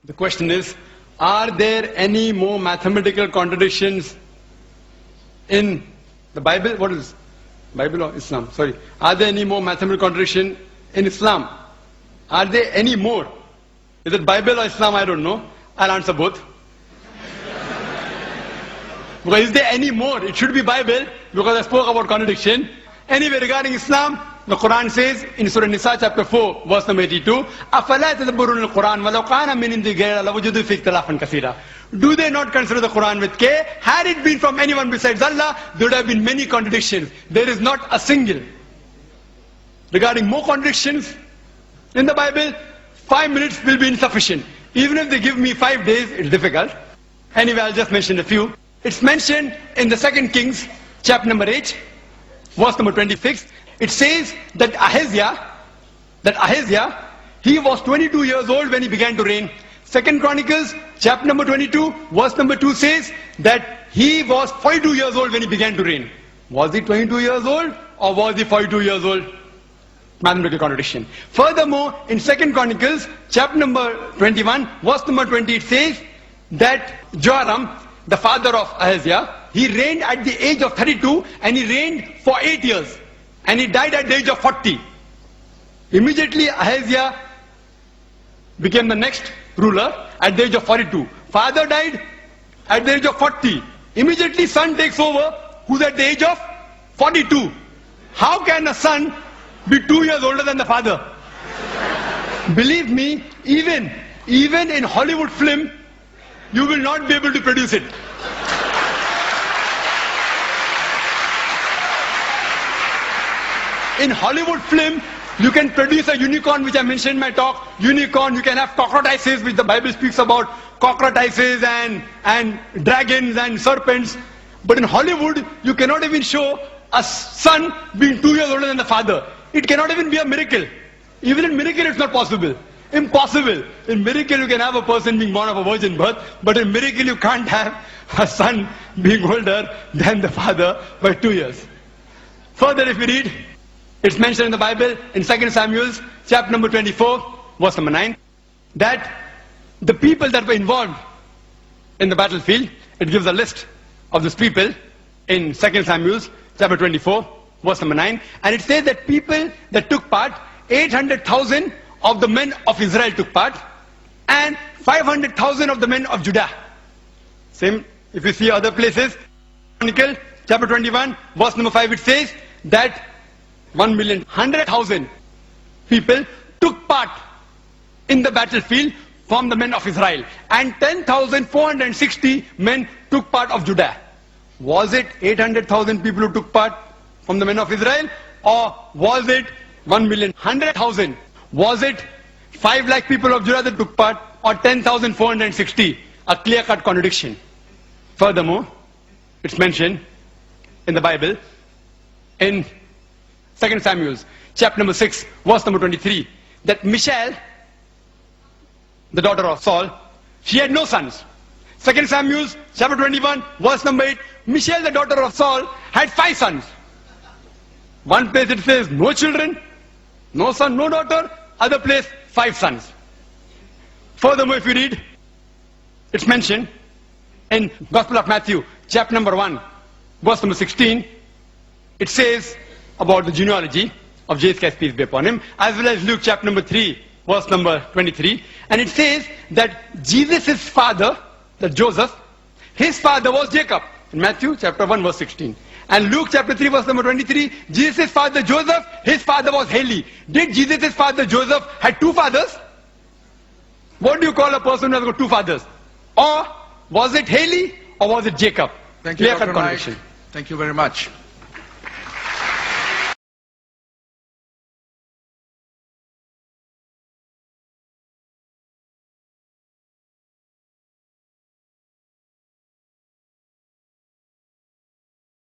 The question is, are there any more mathematical contradictions in the Bible? What is Bible or Islam? Sorry. Are there any more mathematical contradictions in Islam? Are there any more? Is it Bible or Islam? I don't know. I'll answer both. Because is there any more? It should be Bible, because I spoke about contradiction. Anyway, regarding Islam, the Quran says in Surah Nisa chapter 4 verse number 82, أَفَلَا تَدَبُّرُونَ الْقُرْآنَ وَلَوْ كَانَ مِنْ عِنْدِ غَيْرِ اللَّهِ لَوَجَدُوا فِيهِ اخْتِلَافًا كَثِيرًا. Do they not consider the Quran with care? Had it been from anyone besides Allah, there would have been many contradictions. There is not a single. Regarding more contradictions in the Bible, 5 minutes will be insufficient. Even if they give me 5 days, it's difficult. Anyway, I'll just mention a few. It's mentioned in the 2 Kings, chapter number 8, verse number 26. It says that Ahaziah, he was 22 years old when he began to reign. 2 Chronicles, chapter number 22, verse number 2 says that he was 42 years old when he began to reign. Was he 22 years old or was he 42 years old? Mathematical contradiction. Furthermore, in 2 Chronicles, chapter number 21, verse number 20, it says that Joram, the father of Ahaziah, he reigned at the age of 32 and he reigned for 8 years. And he died at the age of 40. Immediately Ahaziah became the next ruler at the age of 42. Father died at the age of 40. Immediately son takes over, who's at the age of 42. How can a son be 2 years older than the father? Believe me, even in Hollywood film, you will not be able to produce it. In Hollywood film, you can produce a unicorn, which I mentioned in my talk. Unicorn, you can have cockroaches, which the Bible speaks about. Cockroaches and dragons and serpents. But in Hollywood, you cannot even show a son being 2 years older than the father. It cannot even be a miracle. Even in miracle, it's not possible. Impossible. In miracle, you can have a person being born of a virgin birth, but in miracle, you can't have a son being older than the father by 2 years. Further, if we read, it's mentioned in the Bible in 2 Samuel, chapter number 24, verse number 9, that the people that were involved in the battlefield, it gives a list of these people in 2 Samuel, chapter 24, verse number 9, and it says that people that took part, 800,000 of the men of Israel took part, and 500,000 of the men of Judah. Same, if you see other places, Chronicle, chapter 21, verse number 5, it says that 1,100,000 people took part in the battlefield from the men of Israel, and 10,460 men took part of Judah. Was it 800,000 people who took part from the men of Israel, or was it 1,100,000? Was it 5 lakh people of Judah that took part, or 10,460? A clear-cut contradiction. Furthermore, it's mentioned in the Bible in 2 Samuel, chapter number 6, verse number 23, that Michal, the daughter of Saul, she had no sons. 2 Samuel, chapter 21, verse number 8, Michal, the daughter of Saul, had 5 sons. One place it says no children, no son, no daughter. Other place, 5 sons. Furthermore, if you read, it's mentioned in Gospel of Matthew, chapter number 1, verse number 16, it says about the genealogy of Jesus Christ, peace be upon him, as well as Luke chapter number 3, verse number 23. And it says that Jesus' father, that Joseph, his father was Jacob. In Matthew chapter 1, verse 16. And Luke chapter 3, verse number 23, Jesus' father Joseph, his father was Heli. Did Jesus' father Joseph had 2 fathers? What do you call a person who has got 2 fathers? Or was it Heli or was it Jacob? Thank you, Dr. Naik. Thank you very much.